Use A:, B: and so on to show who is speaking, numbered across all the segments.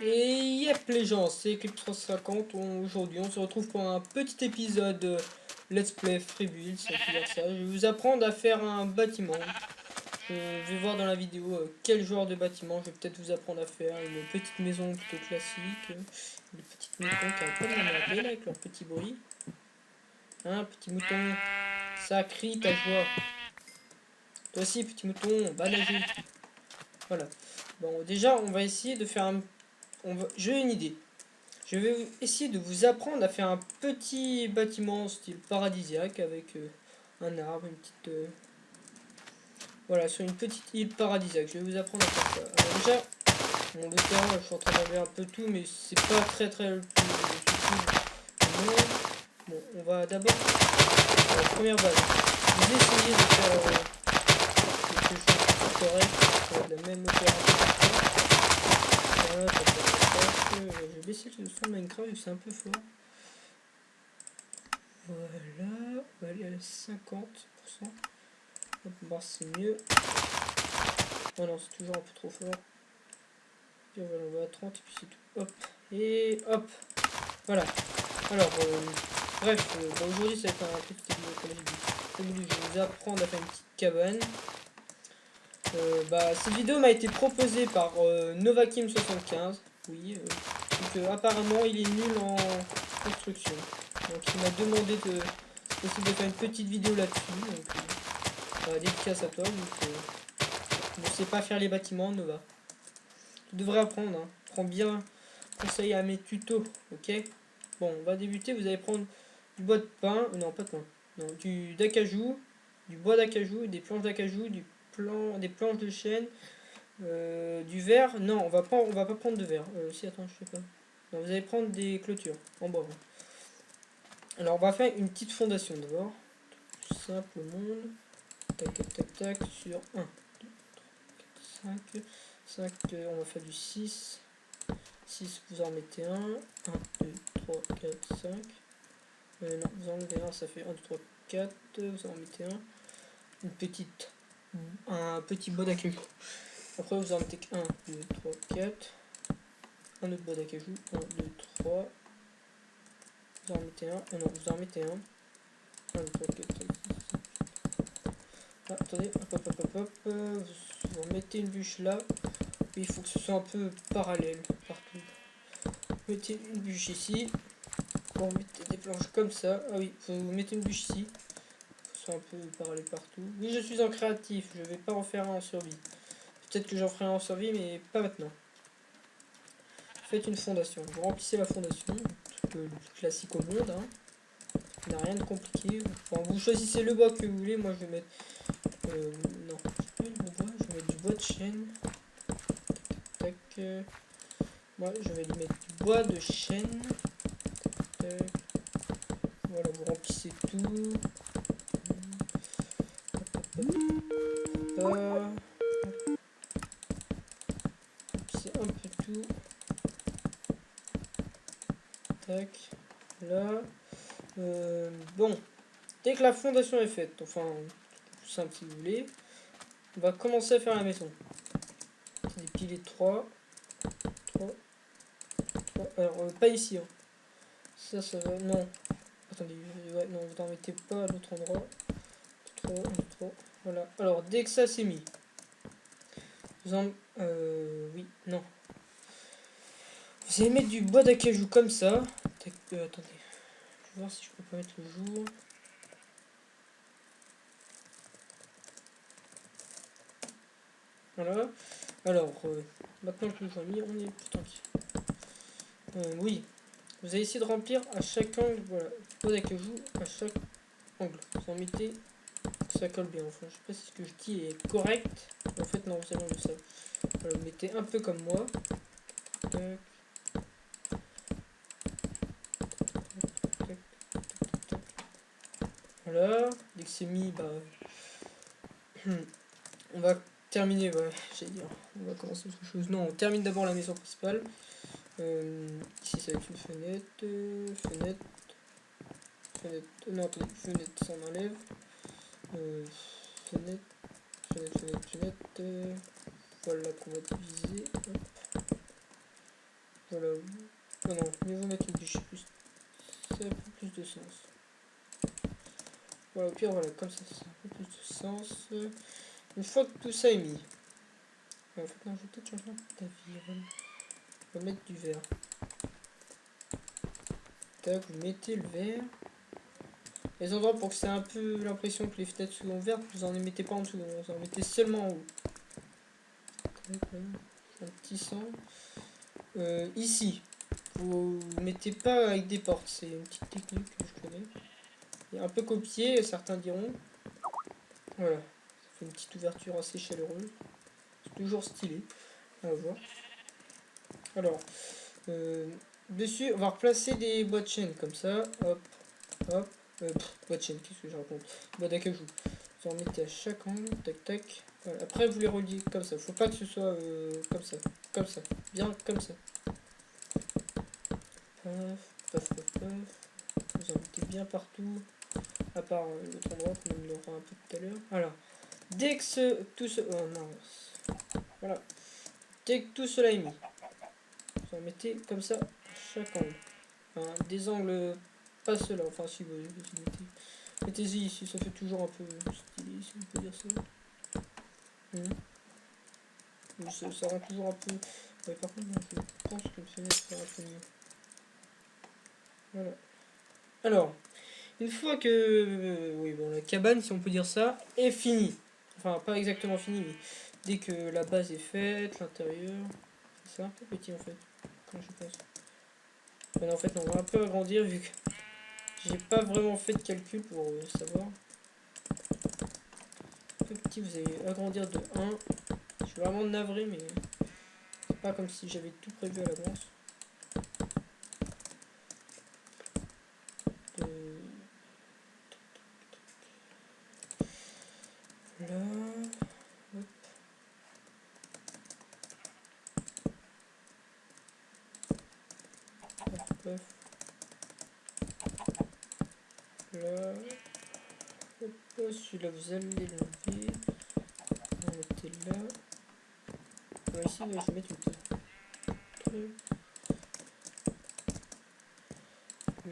A: Et yep les gens, c'est Eclipse 350. Aujourd'hui on se retrouve pour un petit épisode Let's Play Freebuild, ça veut dire ça. Je vais vous apprendre à faire un bâtiment. Je vais voir dans la vidéo quel genre de bâtiment je vais peut-être vous apprendre à faire. Une petite maison plutôt classique, une petite mouton qui a un peu de m'emmerder là avec leur petit bruit. Hein, petit mouton, ça crie ta joie. Toi aussi petit mouton, va nager. Voilà. Bon déjà on va essayer de faire un... J'ai une idée. Je vais essayer de vous apprendre à faire un petit bâtiment style paradisiaque avec un arbre, une petite... voilà, sur une petite île paradisiaque. Je vais vous apprendre à faire ça. Alors déjà, bon, le terrain, je suis en train d'enlever un peu tout, mais c'est pas très le plus utile. Bon, on va d'abord la première base. Vous essayez de faire quelque chose de correct, de la même hauteur. Voilà, je vais baisser le son de Minecraft, c'est un peu fort. Voilà, on va aller à 50%. On va voir si c'est mieux. Oh non, c'est toujours un peu trop fort. Et voilà, on va à 30 et puis c'est tout. Hop, et hop. Voilà. Alors, bref, aujourd'hui ça va être un petit vidéo comme j'ai dit. Je vais vous apprendre à faire une petite cabane. Cette vidéo m'a été proposée par Novakim75. Oui, donc apparemment il est nul en construction. Donc il m'a demandé de possible de faire une petite vidéo là-dessus. Donc dédicace à toi. Donc ne sais pas faire les bâtiments, Nova. Tu devrais apprendre. Hein. Prends bien conseil à mes tutos. Ok. Bon, on va débuter. Vous allez prendre du bois de pin. Non, pas de pin. Non, du d'acajou, du bois d'acajou, des planches d'acajou, des planches de chêne. Du verre, non, on va pas prendre de verre. Si, attends, je sais pas. Non, vous allez prendre des clôtures en bois. Alors, on va faire une petite fondation d'abord. Tout simple au monde. Tac, tac, tac, tac. Sur 1, 2, 3, 4, 5. 5, on va faire du 6. 6, vous en mettez un. 1, 2, 3, 4, 5. Non, vous en mettez un, ça fait 1, 2, 3, 4. Vous en mettez un. Un petit bois d'acajou. Après, vous en mettez 1, 2, 3, 4. Un autre bois d'acajou. 1, 2, 3. Vous en mettez un. Non, vous en mettez un. 1, 2, 3, 4, 5, 6. Ah, attendez. Hop. Vous en mettez une bûche là. Et il faut que ce soit un peu parallèle partout. Vous mettez une bûche ici. Vous mettez des planches comme ça. Ah oui, vous mettez une bûche ici. Que ce soit un peu parallèle partout. Oui, je suis en créatif. Je vais pas en faire un en survie. Peut-être que j'en ferai un en survie, mais pas maintenant. Faites une fondation. Vous remplissez la fondation. Le plus classique au monde. Hein. Il n'y a rien de compliqué. Enfin, vous choisissez le bois que vous voulez. Moi, je vais mettre... non, je vais mettre du bois de chêne. Tac, tac. Moi, je vais lui mettre du bois de chêne. Tac. Voilà, vous remplissez tout. Remplissez un peu tout. Tac. Là. Bon. Dès que la fondation est faite, enfin, plus simple si vous voulez, on va commencer à faire la maison. C'est des piliers de 3. 3. Alors, pas ici. Hein. Ça va. Non. Attendez, ouais, non, vous n'en mettez pas à l'autre endroit. 3, 3. Voilà. Alors, dès que ça c'est mis, vous en. Oui, non. Vous allez mettre du bois d'acajou comme ça. Attendez. Je vais voir si je peux pas mettre le jour. Voilà. Alors, maintenant que le jour est mis, on est plus tranquille. Oui. Vous allez essayer de remplir à chaque angle, voilà, du bois d'acajou à chaque angle. Vous en mettez que ça colle bien. Enfin, je sais pas si ce que je dis est correct. En fait, non, c'est bon, je sais. Voilà, vous mettez un peu comme moi. Tac. Voilà, dès que c'est mis, on va terminer, ouais, j'allais dire, on va commencer autre chose. Non, on termine d'abord la maison principale. Ici, ça va être une fenêtre, non, attendez, fenêtre, ça on enlève. Fenêtre, voilà qu'on va diviser. Hop. Voilà. Oh non, mieux vous mettre une bûche, plus, ça a un peu plus de sens. Voilà, au pire, voilà, comme ça a un peu plus de sens. Une fois que tout ça est mis. En fait, non, je vais peut-être changer un peu d'avis. On va mettre du verre. Tac, vous mettez le verre. Les endroits pour que c'est un peu l'impression que les fenêtres sont ouvertes, vous en mettez pas en dessous, vous en mettez seulement en haut. Un petit sang. Ici, vous mettez pas avec des portes, c'est une petite technique que je connais. Et un peu copié, certains diront. Voilà, ça fait une petite ouverture assez chaleureuse. C'est toujours stylé, à voir. Alors, dessus, on va replacer des boîtes chaînes comme ça. Hop, hop. Boîte chaîne, qu'est-ce que je raconte? Boîte d'acajou. Vous en mettez à chaque angle, tac tac. Voilà. Après, vous les reliez comme ça. Faut pas que ce soit comme ça. Comme ça. Bien comme ça. Paf, paf, paf, paf. Vous en mettez bien partout. À part l'autre endroit, comme on l'aura un peu tout à l'heure. Voilà. Dès que tout ce. Oh mince. Voilà. Dès que tout cela est mis, vous en mettez comme ça à chaque angle. Enfin, des angles, pas ceux-là. Enfin, si vous mettez. Mettez-y ici, ça fait toujours un peu stylé, si on peut dire ça. Ça rend toujours un peu. Ouais, par contre, je pense qu'une fenêtre sera un peu mieux. Voilà. Alors, une fois que oui, bon, la cabane, si on peut dire ça, est finie. Enfin, pas exactement finie, mais dès que la base est faite, l'intérieur. C'est un peu petit en fait, quand je pense. Mais en fait, on va un peu agrandir vu que j'ai pas vraiment fait de calcul pour savoir. Un peu petit, vous allez agrandir de 1. Je suis vraiment navré, mais c'est pas comme si j'avais tout prévu à l'avance. Là. Hop. Hop, hop. Là. Hop, celui-là vous allez l'enlever. On va mettre là. Alors ici, je vais mettre une petite truc.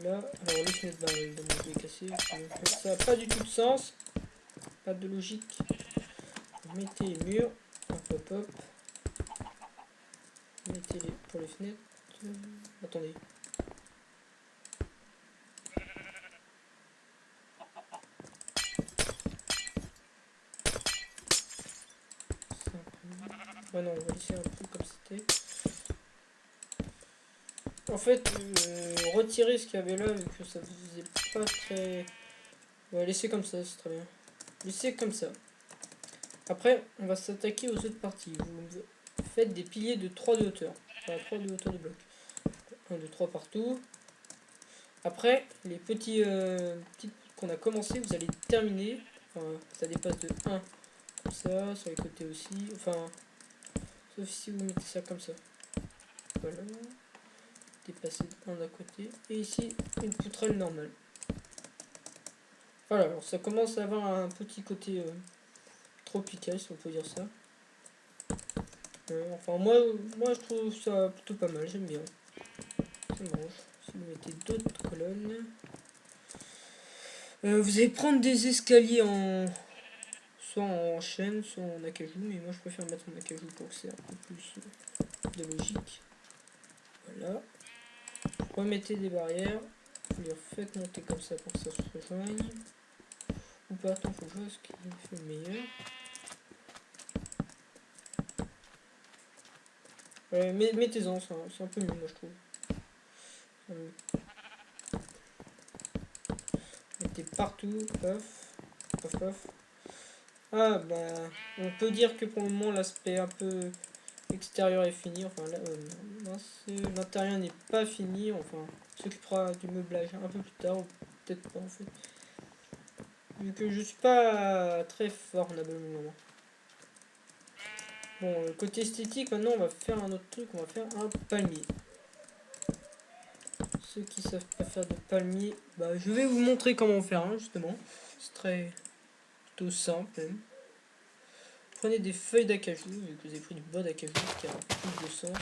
A: Là, alors les fenêtres va évidemment casser. Ça n'a pas du tout de sens. Pas de logique. Vous mettez les murs. Hop, hop, hop. Mettez les pour les fenêtres. Attendez. Ouais, non, on va laisser un peu comme c'était. En fait, retirer ce qu'il y avait là, vu que ça faisait pas très. On va laisser comme ça, c'est très bien. Laissez comme ça. Après, on va s'attaquer aux autres parties. Vous faites des piliers de 3 de hauteur. Enfin, 3 de hauteur de bloc. 1, 2, 3 partout. Après, les petits qu'on a commencé, vous allez terminer. Enfin, ça dépasse de 1. Comme ça, sur les côtés aussi. Enfin, sauf si vous mettez ça comme ça. Voilà. Dépasser de 1 d'un côté. Et ici, une poutrelle normale. Voilà, alors ça commence à avoir un petit côté tropical, si on peut dire ça. Enfin, moi je trouve ça plutôt pas mal, j'aime bien. Ça mange. Si vous mettez d'autres colonnes. Vous allez prendre des escaliers en. Soit en chaîne, soit en acajou, mais moi je préfère mettre en acajou pour que c'est un peu plus de logique. Voilà. Vous remettez des barrières. Vous les refaites monter comme ça pour que ça se rejoigne. Ou pas, attends, faut que je vois ce qui fait le meilleur. Mettez-en, c'est un peu mieux, moi je trouve. Mettez partout, paf, paf, paf. Ah bah, on peut dire que pour le moment l'aspect un peu extérieur est fini. Enfin, l'intérieur n'est pas fini. Enfin, on s'occupera du meublage un peu plus tard, ou peut-être pas en fait. Vu que je suis pas très fort en ameublement. Bon, côté esthétique, maintenant on va faire un autre truc. On va faire un palmier. Ceux qui savent pas faire de palmier, bah je vais vous montrer comment faire un justement. C'est très plutôt simple. Même. Prenez des feuilles d'acajou, vu que vous avez pris du bois d'acajou qui a un peu plus de sens.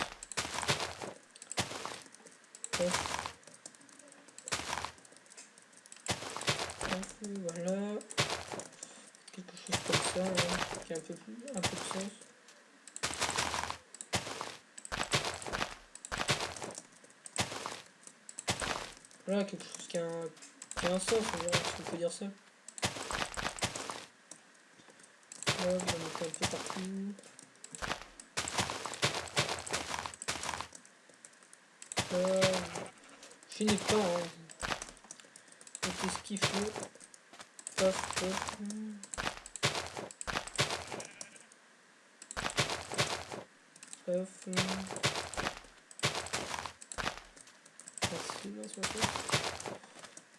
A: Voilà. Quelque chose comme ça, hein, qui a un peu de sens. Voilà, quelque chose qui a un sens, si on peut dire ça. Là, on va mettre un peu partout. Je finis pas, hein. Mettez ce qu'il faut. Paf, paf. Paf.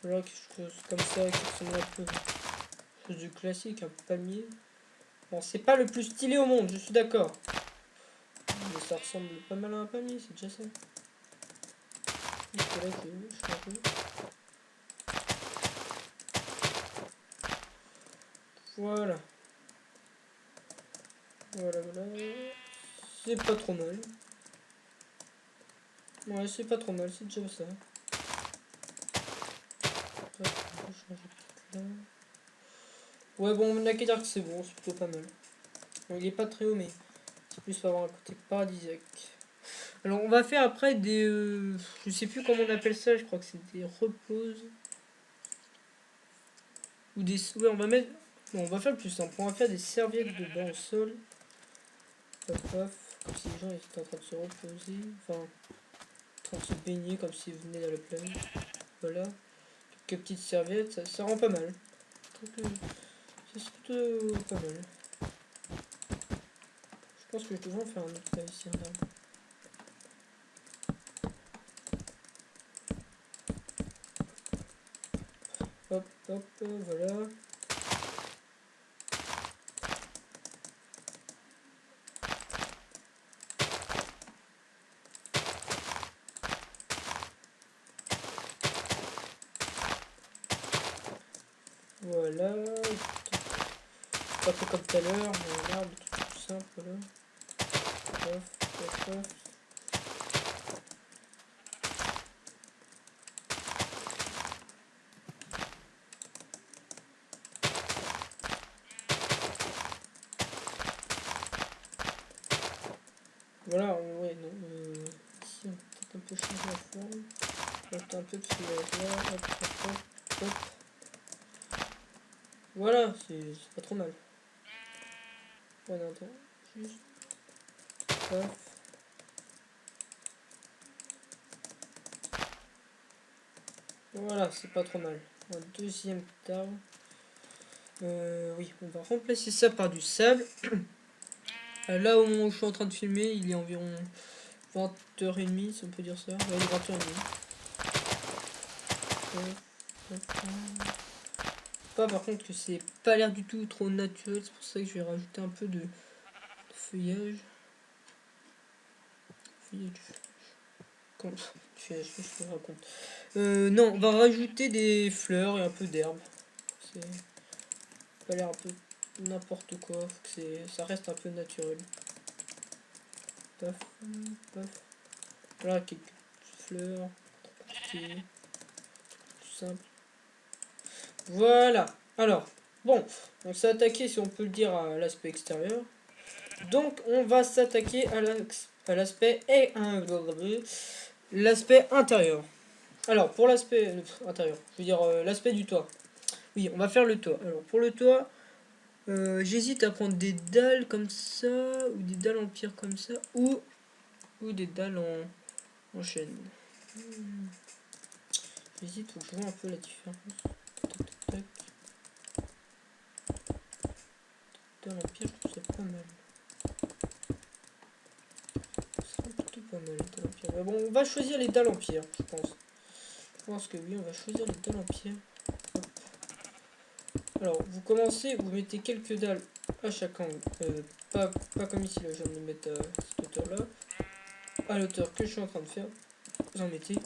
A: Voilà, quelque chose comme ça qui ressemble un peu chose du classique, un palmier. Bon, c'est pas le plus stylé au monde, je suis d'accord. Mais ça ressemble pas mal à un palmier, c'est déjà ça. Là, je suis un peu. Voilà. Voilà. C'est pas trop mal. Ouais, c'est pas trop mal, c'est déjà ça. Ouais, bon, on a qu'à dire que c'est bon, c'est plutôt pas mal. Bon, il est pas très haut, mais c'est plus pour avoir un côté paradisiaque. Alors, on va faire après des... je sais plus comment on appelle ça, je crois que c'est des reposes. Ou des... Ouais, on va mettre... Bon, on va faire le plus simple. On va faire des serviettes de bain au sol. Paf, paf. Comme si les gens étaient en train de se reposer. Enfin, en train de se baigner comme s'ils venaient dans la plage. Voilà. Quelques petites serviettes, ça rend pas mal. C'est plutôt pas mal. Je pense que je devrais en faire un autre là, ici, un arbre. Hop, hop, voilà. Voilà. Pas fait comme tout à l'heure, mais un arbre tout simple, voilà. Hop, hop, hop. Voilà, ouais, non. Ici, on peut peut-être un peu changer la forme. Mettre un peu de feuillage là, hop, hop, hop, hop. Voilà, c'est pas trop mal. Ouais, non, attends, juste. Hop. Voilà, c'est pas trop mal. Un deuxième arbre. Oui, on va remplacer ça par du sable. Là, au moment où je suis en train de filmer, il est environ 20h30, si on peut dire ça. Ouais, il est 20h30. Pas par contre que c'est pas l'air du tout trop naturel, c'est pour ça que je vais rajouter un peu de feuillage. Comment feuillage, qu'est-ce que je raconte. Non, on va rajouter des fleurs et un peu d'herbe. C'est pas l'air un peu n'importe quoi, faut que ça reste un peu naturel. Paf, paf. Voilà, quelques fleurs, tout simple. Voilà. Alors, bon, on s'est attaqué, si on peut le dire, à l'aspect extérieur. Donc, on va s'attaquer à l'aspect l'aspect intérieur. Alors, pour l'aspect intérieur, je veux dire l'aspect du toit. Oui, on va faire le toit. Alors, pour le toit, j'hésite à prendre des dalles comme ça, ou des dalles en pierre comme ça, ou des dalles en chêne. J'hésite, faut que je vois un peu la différence. Tac, tac, tac. Dalles en pierre, je trouve ça pas mal. C'est plutôt pas mal les dalles en pierre. Mais bon, on va choisir les dalles en pierre, je pense. Je pense que oui, on va choisir les dalles en pierre. Hop. Alors, vous commencez, vous mettez quelques dalles à chaque angle. Pas comme ici, là, je viens de les mettre à cette hauteur-là. À l'hauteur que je suis en train de faire. Vous en mettez.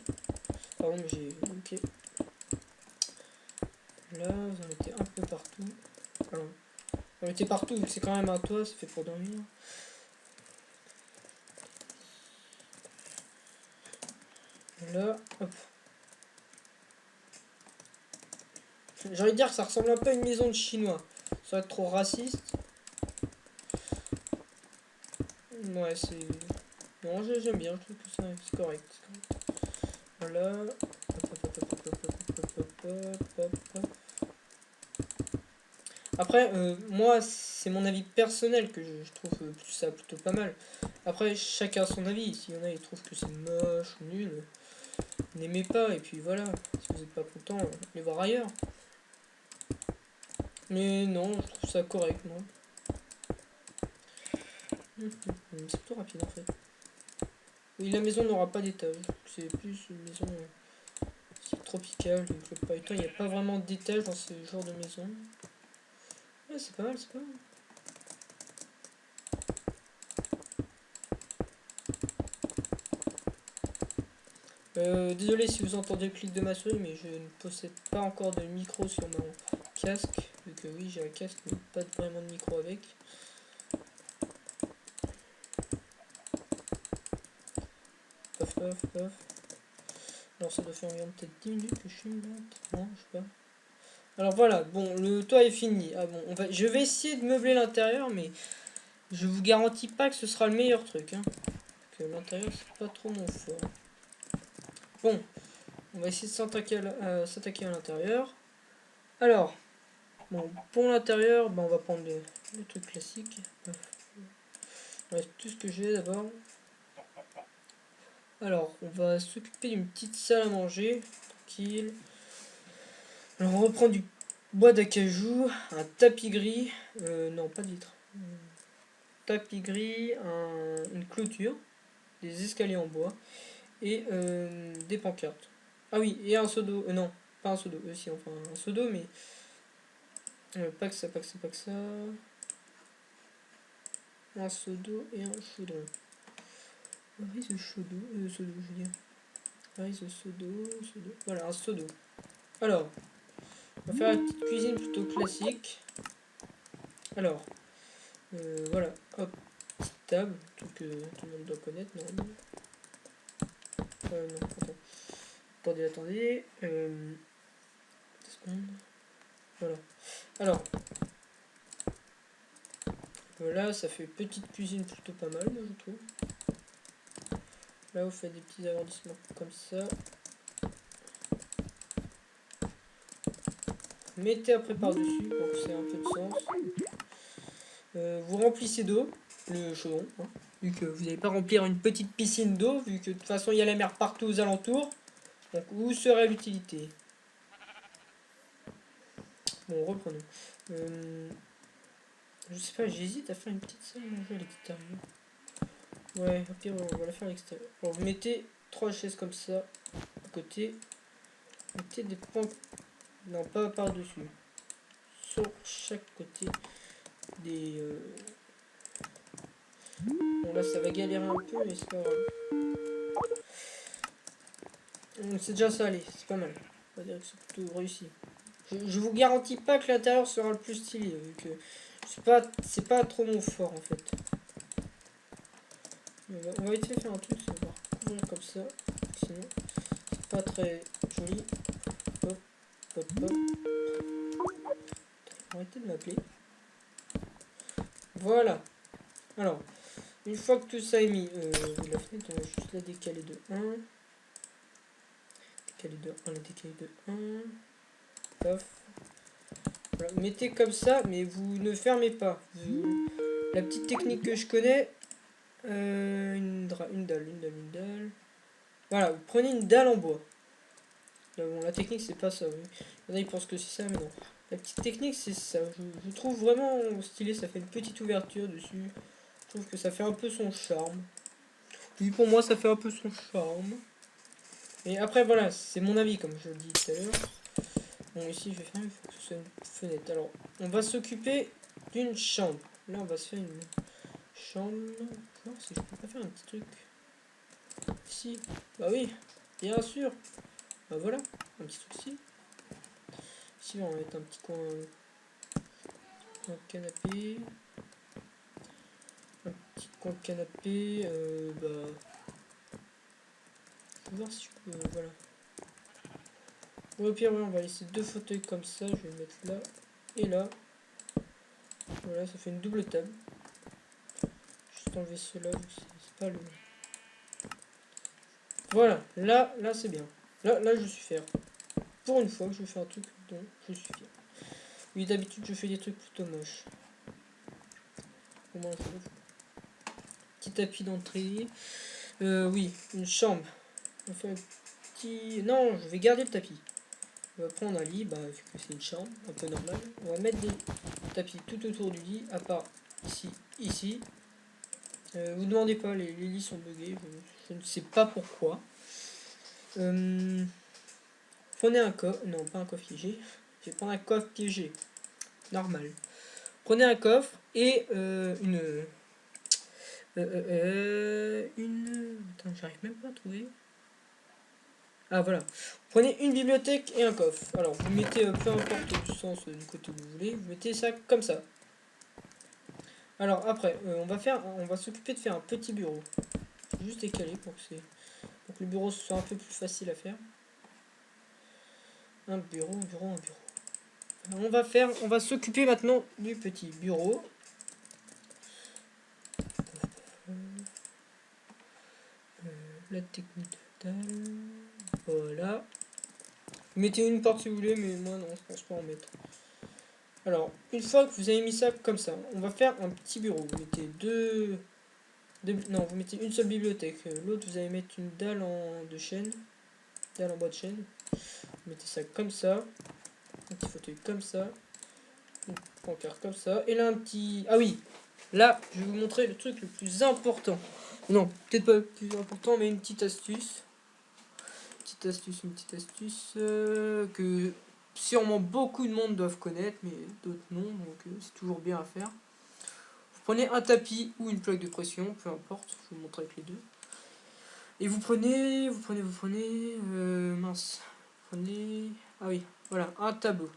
A: Pardon, mais j'ai... Ok. Là, vous en mettez un peu partout. Alors, vous en mettez partout, vu que c'est quand même un toit, c'est fait pour dormir. Là, hop. J'ai envie de dire que ça ressemble un peu à une maison de chinois. Ça va être trop raciste. Ouais, c'est... Non, j'aime bien, je trouve que c'est correct. Voilà. Hop, hop, hop, hop, hop, hop, hop, hop, hop, hop. Après, moi, c'est mon avis personnel que je trouve ça plutôt pas mal. Après, chacun a son avis. S'il y en a, ils trouvent que c'est moche ou nul, n'aimez pas. Et puis voilà, si vous n'êtes pas content, allez voir ailleurs. Mais non, je trouve ça correct, non. C'est plutôt rapide en fait. Oui, la maison n'aura pas d'étage. C'est plus une maison tropicale. Donc le pailleton, il n'y a pas vraiment d'étage dans ce genre de maison. Ouais, c'est pas mal, c'est pas mal. Désolé si vous entendez le clic de ma souris, mais je ne possède pas encore de micro sur mon casque. Vu que oui, j'ai un casque, mais pas vraiment de micro avec. Paf, paf, paf. Alors ça doit faire environ peut-être 10 minutes que je suis là. Non, je sais pas. Alors voilà, bon, le toit est fini. Ah bon, je vais essayer de meubler l'intérieur, mais je vous garantis pas que ce sera le meilleur truc. Hein. Que l'intérieur, c'est pas trop mon fort. Bon, on va essayer de s'attaquer à l'intérieur. Alors, bon, pour l'intérieur, on va prendre le truc classique. Ouais, tout ce que j'ai d'abord. Alors, on va s'occuper d'une petite salle à manger. Tranquille. Alors, on reprend du bois d'acajou, un tapis gris. Non, pas de vitre. Tapis gris, une clôture, des escaliers en bois et des pancartes. Ah oui, et un seau d'eau. Non, pas un seau d'eau. Si, enfin, un seau d'eau, mais pas que ça, pas que ça, pas que ça. Un seau d'eau et un chaudron. Where is seau d'eau, je veux dire. Where is seau d'eau, voilà, un seau d'eau. Alors, on va faire une petite cuisine plutôt classique. Alors, voilà, hop, petite table, tout que tout le monde doit connaître, normalement. Non, attends. Attendez. Seconde. Voilà. Alors, voilà, ça fait petite cuisine plutôt pas mal, moi je trouve. Là, vous faites des petits agrandissements comme ça. Mettez après par-dessus pour que ça ait un peu de sens. Vous remplissez d'eau, le chaudron, hein, vu que vous n'allez pas remplir une petite piscine d'eau, vu que de toute façon il y a la mer partout aux alentours. Donc où serait l'utilité? Bon, reprenons. Je sais pas, j'hésite à faire une petite salle à manger à l'extérieur. Ouais, au pire, on va la faire à l'extérieur. Alors, vous mettez 3 chaises comme ça, à côté. Mettez des points. Non, pas par-dessus. Sur chaque côté des. Bon, là, ça va galérer un peu, mais c'est pas grave. C'est déjà ça, allez, c'est pas mal. On va dire que c'est plutôt réussi. Je vous garantis pas que l'intérieur sera le plus stylé, vu que c'est pas trop mon fort en fait. On va essayer de faire un truc, ça va couvrir comme ça. Sinon, c'est pas très joli. Hop, hop, hop. Arrêtez de m'appeler. Voilà. Alors, une fois que tout ça est mis, la fenêtre, on va juste la décaler de 1. Décaler de 1, la décaler de 1. Paf. Voilà. Mettez comme ça, mais vous ne fermez pas. La petite technique que je connais, une dalle. Voilà, vous prenez une dalle en bois. Là, bon, la technique, c'est pas ça. Oui. Il y en a, ils pensent que c'est ça, mais non. La petite technique, c'est ça. Je trouve vraiment stylé. Ça fait une petite ouverture dessus. Je trouve que ça fait un peu son charme. Oui, pour moi, ça fait un peu son charme. Et après, voilà, c'est mon avis, comme je le dis tout à l'heure. Bon, ici, je vais faire, il faut que ce soit une fenêtre. Alors, on va s'occuper d'une chambre. Là, on va se faire une chambre. Non, si je peux pas faire un petit truc. Ici. Bah oui, bien sûr. Bah voilà, un petit truc ici. Ici, on va mettre un petit coin canapé. Un petit coin canapé. Bah. vais voir si je peux... voilà. Bon, au pire, ouais, on va laisser 2 fauteuils comme ça. Je vais le mettre là et là. Voilà, ça fait une double table. Juste enlever cela, c'est pas le... Voilà, là c'est bien. Là, je suis fier. Pour une fois que je fais un truc dont je suis fier. Oui, d'habitude, je fais des trucs plutôt moches. Au moins, petit tapis d'entrée. Oui, une chambre. On fait un petit... Non, je vais garder le tapis. On va prendre un lit, bah, vu que c'est une chambre, un peu normale. On va mettre des tapis tout autour du lit, à part ici. Vous ne demandez pas, les lits sont buggés, je ne sais pas pourquoi. Prenez un coffre, non pas un coffre piégé, je vais prendre un coffre piégé, normal. Prenez un coffre et Attends, j'arrive même pas à trouver. Ah voilà. Prenez une bibliothèque et un coffre. Alors vous mettez, peu importe le sens du côté où vous voulez, vous mettez ça comme ça. Alors après, on va s'occuper de faire un petit bureau. Juste décaler pour que le bureau soit un peu plus facile à faire. Un bureau. Alors, on va s'occuper maintenant du petit bureau. La technique de dalle. Voilà. Vous mettez une porte si vous voulez, mais moi non, je pense pas en mettre. Alors, une fois que vous avez mis ça comme ça, on va faire un petit bureau. Vous mettez non, vous mettez une seule bibliothèque. L'autre, vous allez mettre une dalle de chêne. Dalle en bois de chêne. Vous mettez ça comme ça. Un petit fauteuil comme ça. Une pancarte comme ça. Et là, un petit... Ah oui, là, je vais vous montrer le truc le plus important. Non, peut-être pas le plus important, mais une petite astuce. Une petite astuce que sûrement beaucoup de monde doivent connaître, mais d'autres non, donc c'est toujours bien à faire. Vous prenez un tapis ou une plaque de pression, peu importe, je vous montre avec les deux. Et vous prenez, mince, vous prenez, ah oui, voilà, un tableau.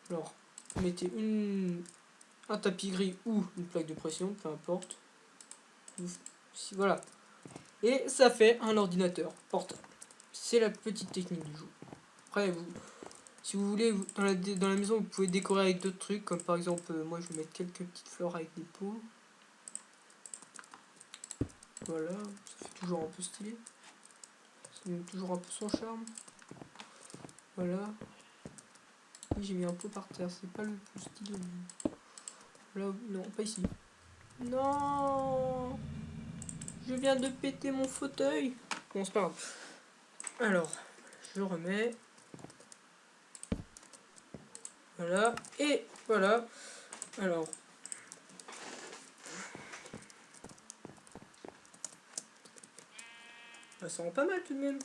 A: Alors, vous mettez un tapis gris ou une plaque de pression, peu importe. Voilà. Et ça fait un ordinateur portable. C'est la petite technique du jeu. Après, si vous voulez, dans la maison, vous pouvez décorer avec d'autres trucs, comme par exemple, moi je vais mettre quelques petites fleurs avec des pots. Voilà, ça fait toujours un peu stylé. Ça met toujours un peu son charme. Voilà. Oui, j'ai mis un pot par terre, c'est pas le plus stylé. Là, non, pas ici. Non, je viens de péter mon fauteuil. Bon, c'est pas grave. Alors, je remets. Voilà, et voilà. Alors, ça rend pas mal tout de même.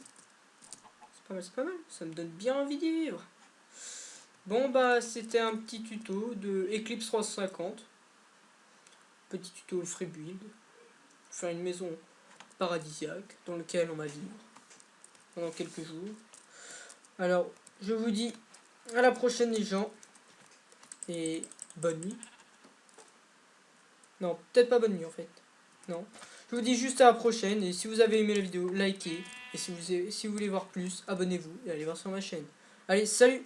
A: C'est pas mal. Ça me donne bien envie d'y vivre. Bon, bah, c'était un petit tuto de Eclipse 350. Petit tuto Freebuild. Faire une maison paradisiaque dans laquelle on va vivre pendant quelques jours. Alors, je vous dis à la prochaine, les gens. Et bonne nuit. Non, peut-être pas bonne nuit en fait. Non. Je vous dis juste à la prochaine. Et si vous avez aimé la vidéo, likez. Et si vous voulez voir plus, abonnez-vous et allez voir sur ma chaîne. Allez, salut!